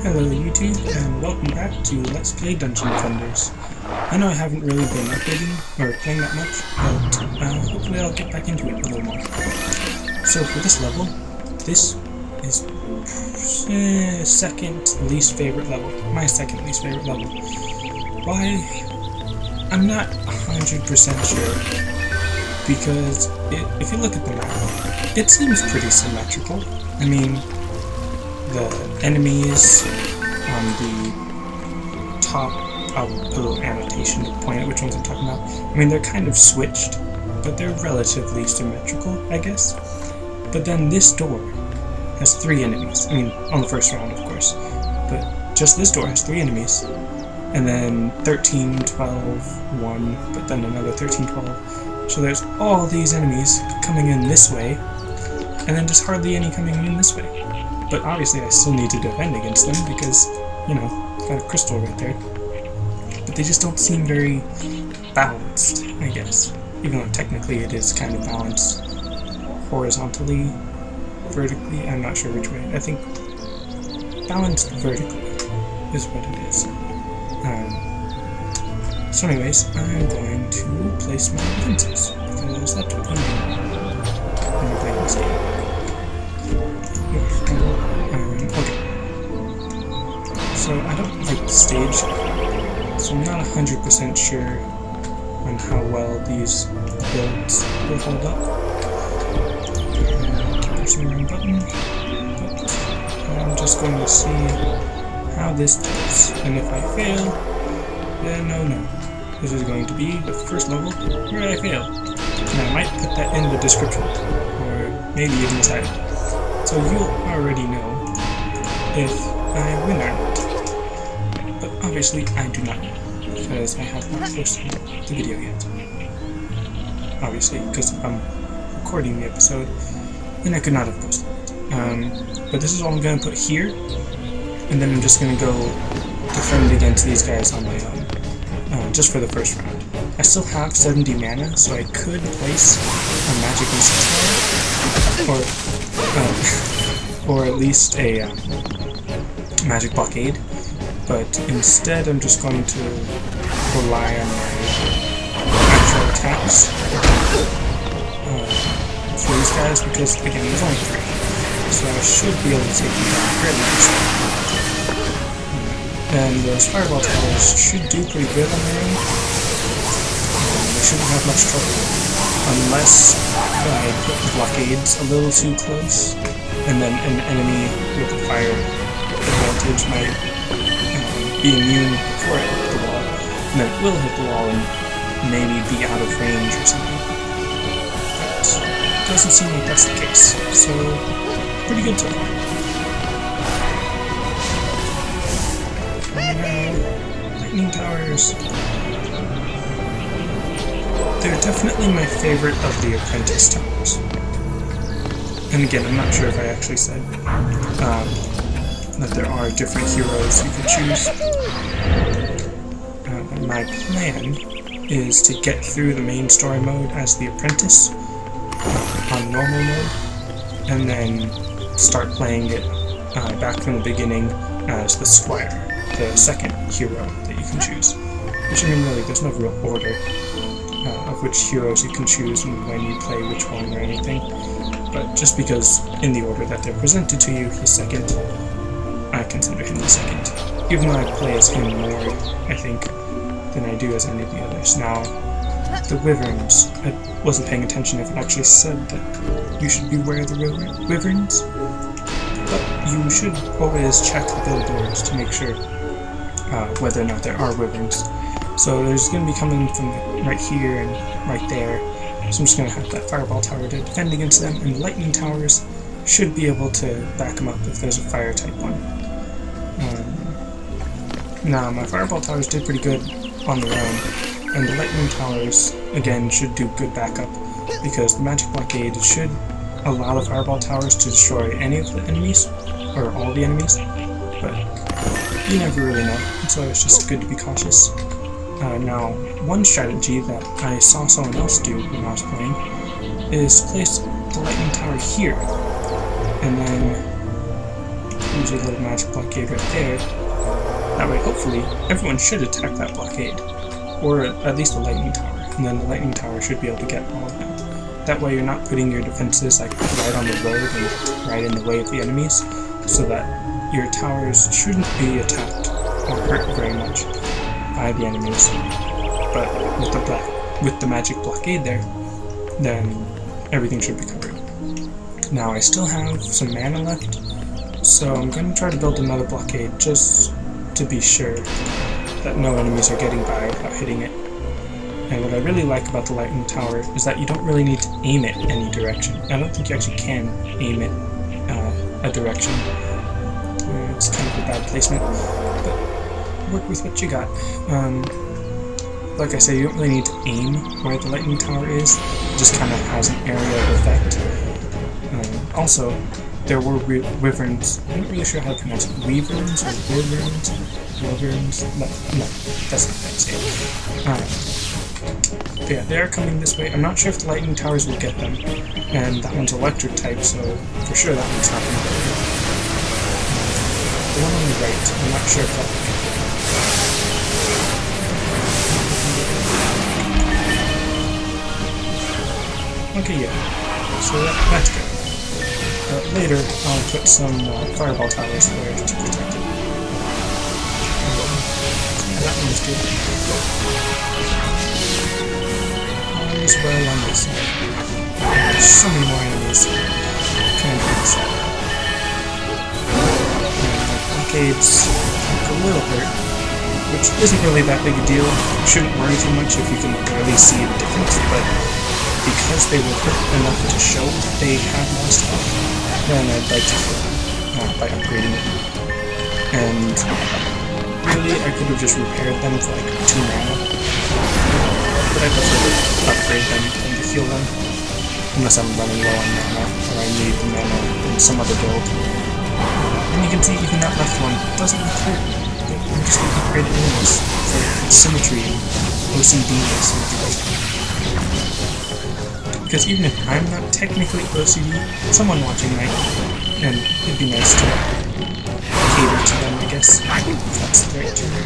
Hello YouTube, and welcome back to Let's Play Dungeon Defenders. I know I haven't really been updating or playing that much, but hopefully I'll get back into it a little more. So for this level, this is second least favorite level. My second least favorite level. Why? I'm not 100% sure, because if you look at the map, it seems pretty symmetrical. I mean, the enemies on the top, I'll put a little annotation to point out which ones I'm talking about. I mean, they're kind of switched, but they're relatively symmetrical, I guess. But then this door has 3 enemies. I mean, on the first round, of course. But just this door has 3 enemies. And then 13, 12, 1, but then another 13, 12. So there's all these enemies coming in this way, and then just hardly any coming in this way. But obviously I still need to defend against them because, you know, got a crystal right there. But they just don't seem very balanced, I guess. Even though technically it is kind of balanced horizontally, vertically, I'm not sure which way. I think balanced vertically is what it is. So anyways, I'm going to place my Aprentice, because that's what we do when we're playing this game. Okay. So I don't like the stage, so I'm not 100% sure on how well these builds will hold up. Pushing the wrong button, but I'm just going to see how this does, and if I fail, then oh no. This is going to be the first level where I fail. And I might put that in the description, or maybe even the title. So you'll already know if I win or not. But obviously I do not know, because I have not posted the video yet. Obviously, because I'm recording the episode, and I could not have posted it. But this is all I'm going to put here, and then I'm just going to go defend against these guys on my own. Just for the first round. I still have 70 mana, so I could place a magic reset tower, or at least a magic blockade, but instead I'm just going to rely on my actual attacks for these guys, because again, there's only 3, so I should be able to take them down fairly easily. And those fireball towers should do pretty good on their own. They shouldn't have much trouble, unless I put the blockades a little too close, and then an enemy with a fire advantage might be immune before it hit the wall, and then it will hit the wall and maybe be out of range or something. But it doesn't seem like that's the case, so pretty good so far. Lightning towers. They're definitely my favorite of the Aprentice towers. And again, I'm not sure if I actually said that there are different heroes you can choose. My plan is to get through the main story mode as the Apprentice on normal mode, and then start playing it back from the beginning as the Squire, the second hero that you can choose. Which, I mean, really, there's no real order of which heroes you can choose and when you play which one or anything. But just because in the order that they're presented to you, he's second, I consider him the second. Even though I play as him more, I think, than I do as any of the others. Now, the wyverns, I wasn't paying attention if it actually said that you should beware of the wyverns. But you should always check the billboards to make sure whether or not there are wyverns. So there's going to be coming from right here and right there, so I'm just going to have that fireball tower to defend against them, and lightning towers should be able to back them up if there's a fire type one. Now my fireball towers did pretty good on their own, and the lightning towers again should do good backup, because the magic blockade should allow the fireball towers to destroy any of the enemies, or all the enemies, but you never really know, so it's just good to be cautious. Now, one strategy that I saw someone else do when I was playing is place the lightning tower here, and then use your little magic blockade right there. That way, hopefully, everyone should attack that blockade, or at least the lightning tower, and then the lightning tower should be able to get all of them. That way you're not putting your defenses like right on the road and right in the way of the enemies, so that your towers shouldn't be attacked or hurt very much by the enemies. But with the magic blockade there, then everything should be covered. Now I still have some mana left, so I'm going to try to build another blockade just to be sure that no enemies are getting by without hitting it. And what I really like about the lightning tower is that you don't really need to aim it any direction. I don't think you actually can aim it a direction. It's kind of a bad placement, but work with what you got. Like I say, you don't really need to aim where the lightning tower is. It just kind of has an area effect. Also, there were wyverns. I'm not really sure how to pronounce it. Wyverns or wyverns? Wyverns? No, that's not how to say it. But yeah, they are coming this way. I'm not sure if the lightning towers will get them. And that one's electric type, so for sure that one's not going to get them. The one on the right, I'm not sure if that will get them. Okay, yeah. So that's good. But later, I'll put some fireball towers there to protect it. Yeah, that one is good. As well on this side. There's so many more enemies. Kind of this side. Blockades look a little hurt, which isn't really that big a deal. You shouldn't worry too much if you can barely see the difference, but because they were hurt enough to show that they had lost health, then I'd like to kill them by upgrading it. And really, I could have just repaired them for like 2 mana, but I prefer to upgrade them than to heal them, unless I'm running low on mana or I need the mana in some other build. And you can see even that left one doesn't look hurt, but I'm just going to upgrade it anyways for its symmetry and OCD and something like that. Because even if I'm not technically OCD, someone watching might, and it'd be nice to cater to them, I guess, if that's the right term.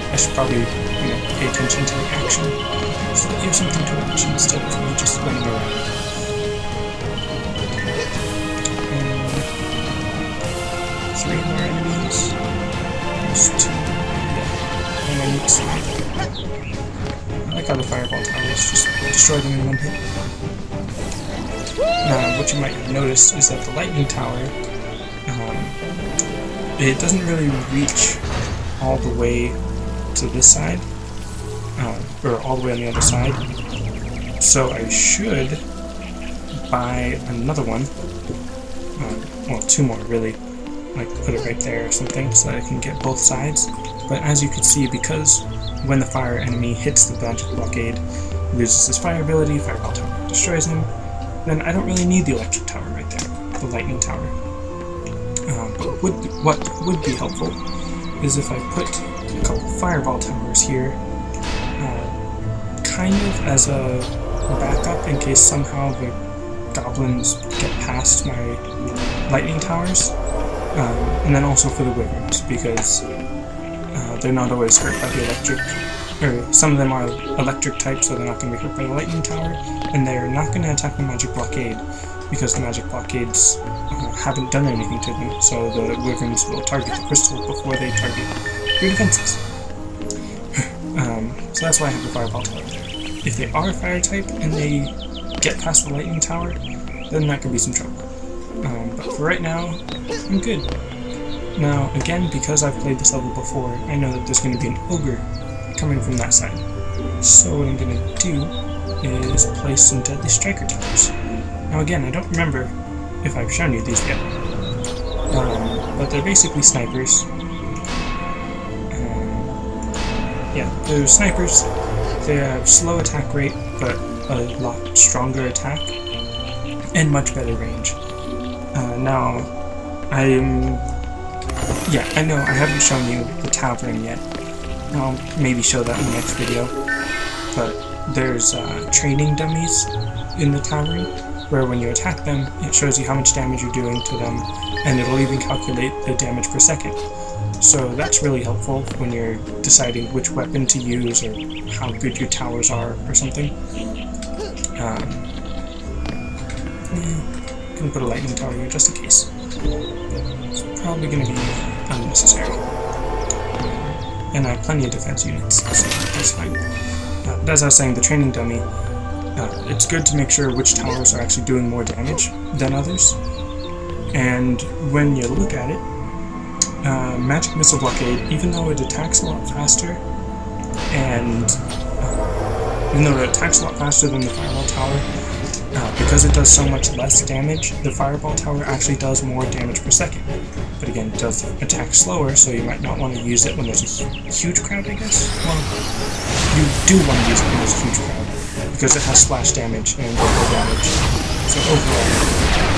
I should probably, pay attention to the action, so that you have something to watch instead of me just running around. And 3 more enemies. There's 2. And I need to see. I like how the fireball towers just destroy them in 1 hit. Now, what you might have noticed is that the lightning tower, it doesn't really reach all the way to this side, or all the way on the other side. So I should buy another one, well, 2 more really, like put it right there or something so that I can get both sides. But as you can see, because when the fire enemy hits the magic blockade, loses his fire ability, fireball tower destroys him, then I don't really need the electric tower right there, the lightning tower. But what would be helpful is if I put a couple fireball towers here, kind of as a backup in case somehow the goblins get past my lightning towers, and then also for the wyverns, because they're not always hurt by the electric, or some of them are electric type, so they're not going to be hurt by the lightning tower, and they're not going to attack the magic blockade, because the magic blockades haven't done anything to them, so the wyverns will target the crystal before they target your defenses. So that's why I have the fireball tower there. If they are fire type and they get past the lightning tower, then that could be some trouble. But for right now, I'm good. Now, again, because I've played this level before, I know that there's going to be an ogre coming from that side. So what I'm going to do is place some deadly striker towers. Now again, I don't remember if I've shown you these yet, but they're basically snipers. Yeah, they're snipers. They have slow attack rate, but a lot stronger attack, and much better range. Now, I know I haven't shown you the tavern yet. I'll maybe show that in the next video, but there's training dummies in the tavern, where when you attack them, it shows you how much damage you're doing to them, and it'll even calculate the damage per second. So that's really helpful when you're deciding which weapon to use or how good your towers are or something. I'm gonna put a lightning tower here just in case. It's probably gonna be unnecessary. And I have plenty of defense units, so that's fine. As I was saying, the training dummy, it's good to make sure which towers are actually doing more damage than others. And when you look at it, Magic Missile Blockade, even though it attacks a lot faster, and even though it attacks a lot faster than the Fireball Tower, because it does so much less damage, the Fireball Tower actually does more damage per second. But again, it does attack slower, so you might not want to use it when there's a huge crowd, I guess? Well, you do want to use it when there's a huge crowd, because it has splash damage and local damage. So overall,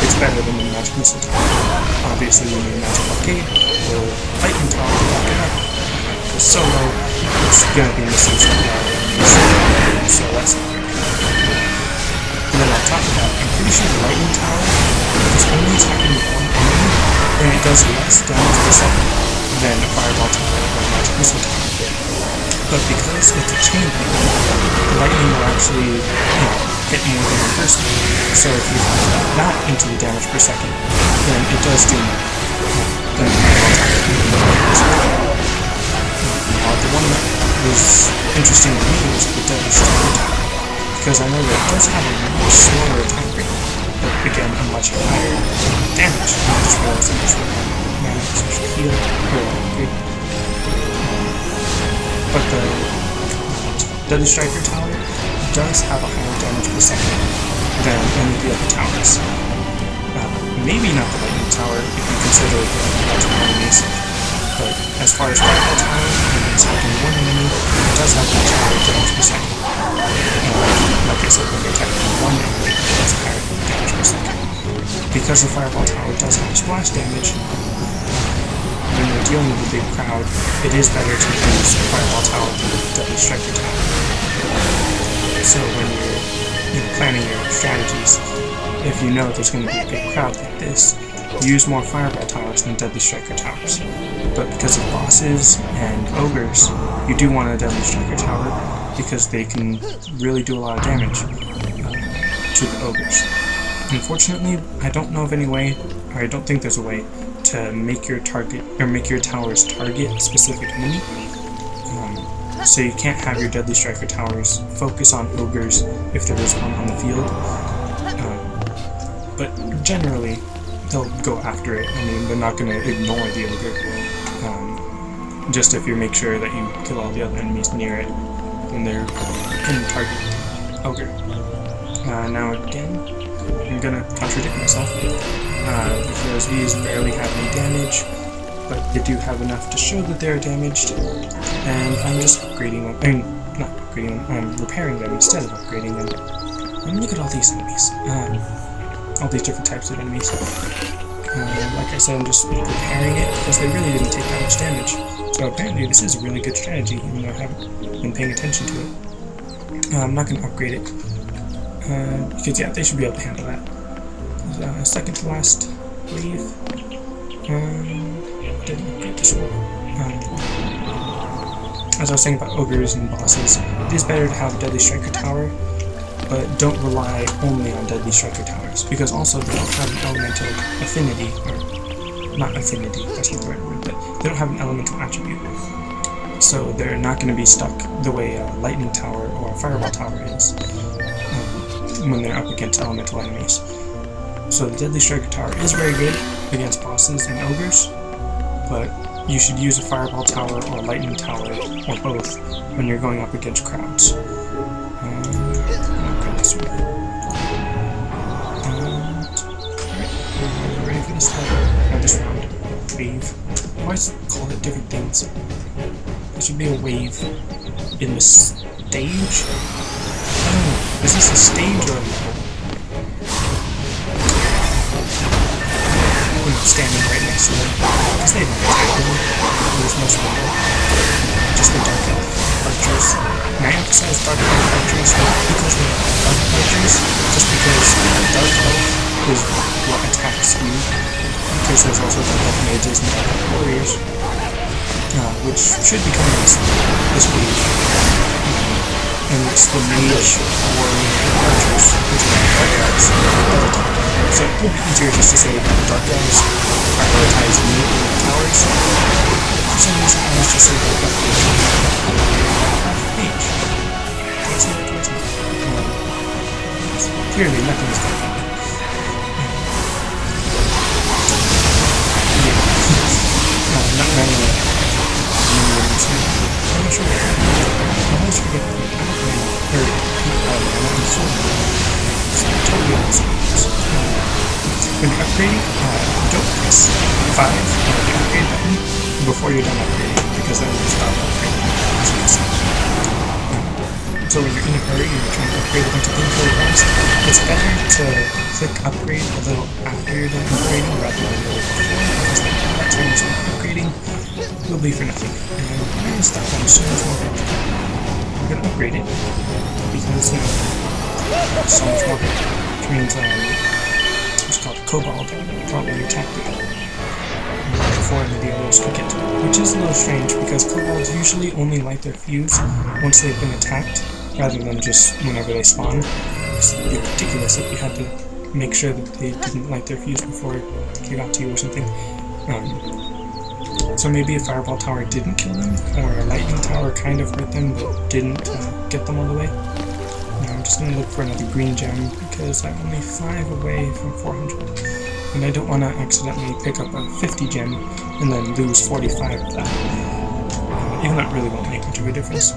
it's better than the Magic Missile Tower. Obviously, you need a Magic Blockade or Lightning Tower to back it up. Because solo, it's going to be missing some power, so that's not very good. And then on top of that, I'm pretty sure the Lightning Tower is only attacking one enemy, and it does less damage per second than a Fireball Tower or a Magic Missile Tower. But because it's a chain link, the lightning will actually, hit more than one person. So if you have that into the damage per second, then it does do more than the Fireball Tower. The one that was interesting to me was the Deadly Striker Tower, because I know that it does have a much slower attack rate, but again, a much higher damage. I just realized I just ran out of special heal or upgrade. But the Deadly Striker Tower does have a higher damage per second than any of the other towers. Maybe not the Lightning Tower if you consider the multiple enemies, but as far as Fireball Tower, when it's attacking one enemy, it does have much higher damage per second. Like I said, when you're attacking one enemy, it has higher damage per second. Because the Fireball Tower does have splash damage, when you're dealing with a big crowd, it is better to use the Fireball Tower than the Deadly Striker Tower. So when you're planning your strategies, if you know there's going to be a big crowd like this, use more Fireball Towers than Deadly Striker Towers. But because of bosses and ogres, you do want a Deadly Striker Tower, because they can really do a lot of damage to the ogres. Unfortunately, I don't know of any way, or I don't think there's a way, to make your target, or make your towers target a specific enemy. So you can't have your Deadly Striker Towers focus on ogres if there is one on the field. But generally, they'll go after it. I mean, they're not going to ignore the ogre. Just if you make sure that you kill all the other enemies near it, then they're going to target ogre. Now again, I'm going to contradict myself. Because these barely have any damage, but they do have enough to show that they're damaged, and I'm just upgrading them, I mean, not upgrading them, I'm repairing them instead of upgrading them. And look at all these enemies, all these different types of enemies. Like I said, I'm just repairing it, because they really didn't take that much damage. So apparently this is a really good strategy, even though I haven't been paying attention to it. I'm not going to upgrade it, because yeah, they should be able to handle that. Second to last wave. Didn't upgrade this one. As I was saying about ogres and bosses, it is better to have a Deadly Striker Tower, but don't rely only on Deadly Striker Towers, because also they don't have an elemental affinity, or not affinity, that's not the right word, but they don't have an elemental attribute. So they're not going to be stuck the way a Lightning Tower or a Fireball Tower is when they're up against elemental enemies. So the Deadly Striker Tower is very good against bosses and ogres, but you should use a Fireball Tower or a Lightning Tower, or both, when you're going up against crowds. This way. Alright, ready for this level, or this round. Wave. Why does it call it different things? There should be a wave in the stage? I don't know. Is this a stage or a level? Standing right next to them, because they didn't attack them. There's no spawn. Just the Dark Elf archers. And I emphasize Dark Elf archers because they're Dark archers, just because Dark Elf is what attacks you, because there's also Dark Elf mages and Dark Elf warriors, which should become this week. And it's the mage warrior archers, which are Dark Elves. So it would be easier just to say Dark Elves prioritize melee towers. For some reason, I was just saying Dark Elf mage. That's not towards me. Clearly, nothing is going on. Not many minions. I'm not sure what happened. I always forget that I don't know. I'm so totally honest. When you're upgrading, don't press 5 on the upgrade button before you're done upgrading, because then you'll stop upgrading, as you can see. So when you're in a hurry and you're trying to upgrade a bunch of things really fast, it's better to click upgrade a little after you're done upgrading rather than a little before, because then all that time you spend upgrading will be for nothing. And I'm going to stop on so much more damage. I'm going to upgrade it, because, you know, so much more damage. Which means, what's called Cobalt can't really attack people before any of the others could get to it. Which is a little strange, because Kobolds usually only light their fuse once they've been attacked, rather than just whenever they spawn. It would be ridiculous if you had to make sure that they didn't light their fuse before they got to you or something. So maybe a Fireball Tower didn't kill them, or a Lightning Tower kind of hurt them but didn't get them all the way. Now I'm just going to look for another green gem, because I'm only 5 away from 400. And I don't want to accidentally pick up a 50 gem and then lose 45 of that. Even though it really won't make much of a difference.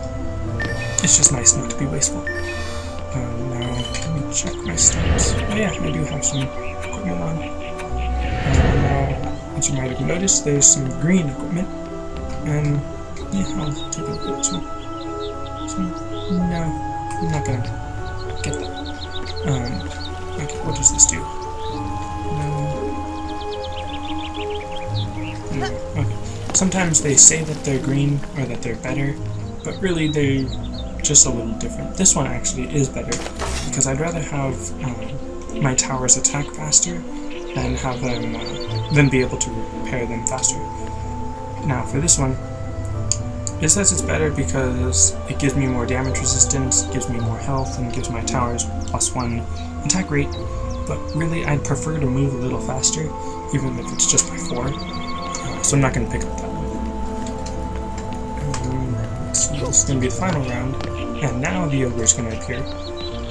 It's just nice not to be wasteful. Now, let me check my stats. Oh yeah, I do have some equipment on. As you might have noticed, there's some green equipment. And yeah, I'll take a look at this one. So, no, I'm not gonna get that. Okay, what does this do? No. Okay. Sometimes they say that they're green or that they're better, but really they're just a little different. This one actually is better, because I'd rather have my towers attack faster and have them then be able to repair them faster. Now for this one, it says it's better because it gives me more damage resistance, gives me more health, and gives my towers +1 attack rate, but really I'd prefer to move a little faster, even if it's just by 4. So I'm not going to pick up that one. Let's see, this is going to be the final round, and now the ogre is going to appear.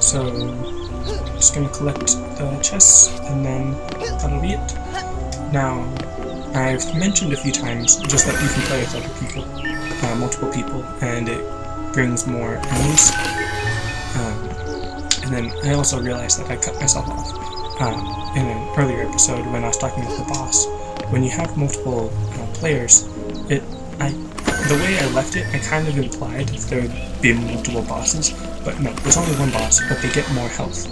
So I'm just going to collect the chests, and then that'll be it. Now, I've mentioned a few times just that you can play with other people, multiple people, and it brings more enemies. And then I also realized that I cut myself off in an earlier episode when I was talking with the boss. When you have multiple players, the way I left it, I kind of implied that there would be multiple bosses, but no, there's only one boss, but they get more health,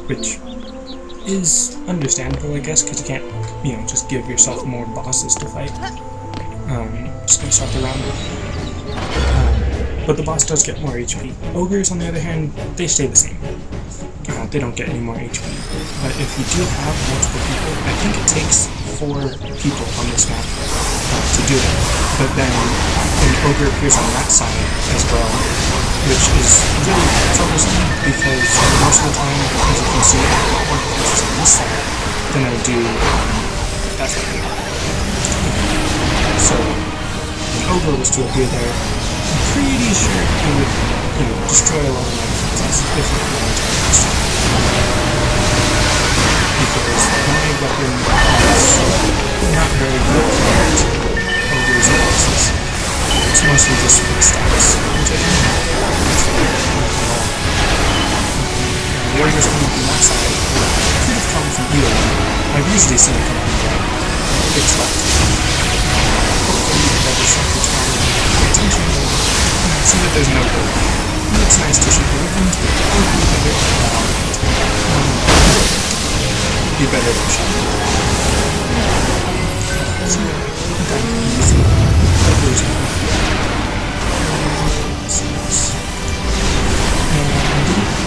which is understandable, I guess, because you can't, you know, just give yourself more bosses to fight. Just gonna start the round. But the boss does get more HP. Ogres, on the other hand, they stay the same. They don't get any more HP. But if you do have multiple people, I think it takes 4 people on this map to do it. But then an ogre appears on that side as well, which is really troublesome because most of the time, as you can see, I have more places on this side than I do that side. So, if an ogre was to appear there, I'm pretty sure it would, you know, destroy a lot of my defenses if it were to this side. Because my weapon is not very good compared to ogres and bosses. It's mostly just for the stats, which I don't know at all. The warriors coming from that side could have come from either one. I've usually seen it come from the right. It's left. Hopefully you better shut your time and pay attention and see that there's no goal. It's nice to shoot the weapons, but hopefully you better be better than shooting. So, kind of easy. Ogres.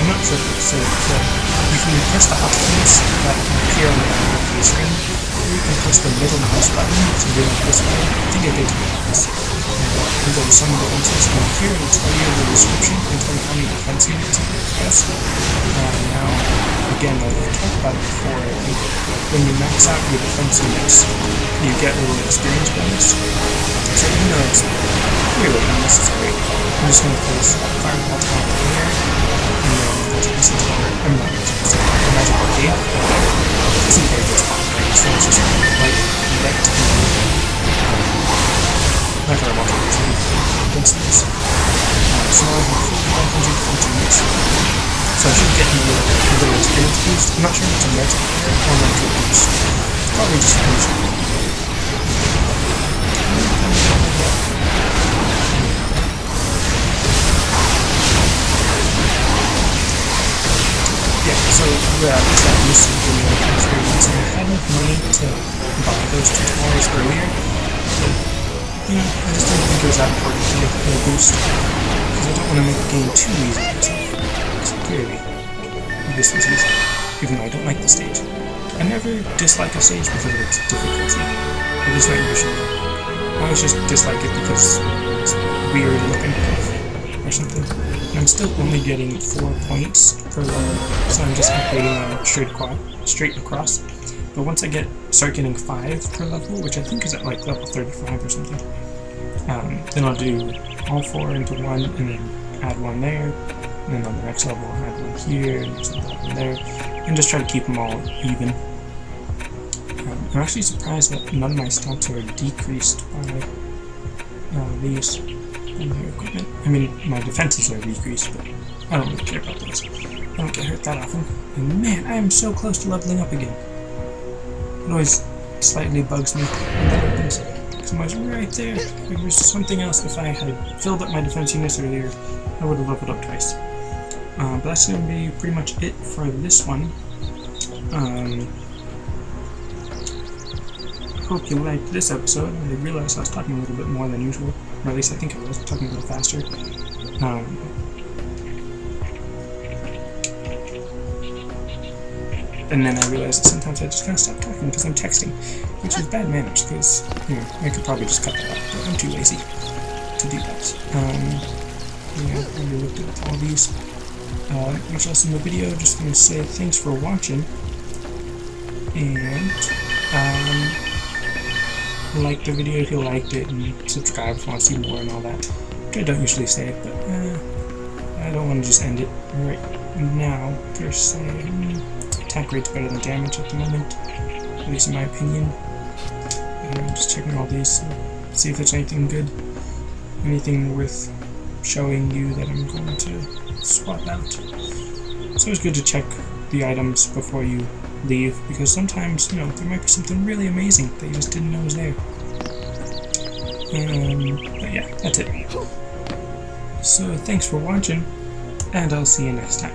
I'm not sure if it's you can press the options that appear on the key screen, or you can press the middle mouse button to do it this way. I think I did this. And go to some defenses, and here it'll tell you the description and tell you how many defense units you press. Now, again, I've talked about it before, I think when you max out your defense units, you get a little experience bonus. So even though it's really unnecessary, I'm just going to place Fireball top here, and then there's a decent tower, I'm not a magic arcade. It isn't very good spot, right? So it's just right, my Fireball top is against this. So now I have 100 defense units. So I should get a little experience boost. I'm not sure if it's a multiplier or a mental boost. Probably just a boost. Yeah, so that used to give me an experience, and I had enough money to buy those 2 towers earlier, but, you know, I just didn't think it was that important to get a boost, because I don't want to make the game too easy for myself. So clearly, this was easy, even though I don't like the stage. I never dislike a stage because of its difficulty, at least not usually. I always just dislike it because it's weird looking or something. And I'm still only getting 4 points per level, so I'm just upgrading them straight across. But once I start getting 5 per level, which I think is at like level 35 or something, then I'll do all 4 into 1 and then add 1 there. And then on the next level, I'll add 1 here, and there's another 1 there, and just try to keep them all even. I'm actually surprised that none of my stats are decreased by these in my equipment. I mean, my defenses are decreased, but I don't really care about those. I don't get hurt that often. And man, I am so close to leveling up again. It always slightly bugs me when that happens, because I'm always right there. Like, there's something else. If I had filled up my defense units earlier, I would have leveled up twice. But that's going to be pretty much it for this one. Hope you liked this episode. I realized I was talking a little bit more than usual, or at least I think I was talking a little faster. And then I realized that sometimes I just kind of stop talking because I'm texting, which is bad manners, because, you know, I could probably just cut that out, but I'm too lazy to do that. Yeah, I already looked at all these. Much else in the video, just going to say thanks for watching, and like the video if you liked it, and subscribe if you want to see more and all that, which I don't usually say, but I don't want to just end it right now, per se. Attack rate's better than damage at the moment, at least in my opinion. I'm just checking all these, see if there's anything good, anything worth showing you that I'm going to swap out. It's always good to check the items before you leave, because sometimes, you know, there might be something really amazing that you just didn't know was there. But yeah, that's it. So thanks for watching, and I'll see you next time.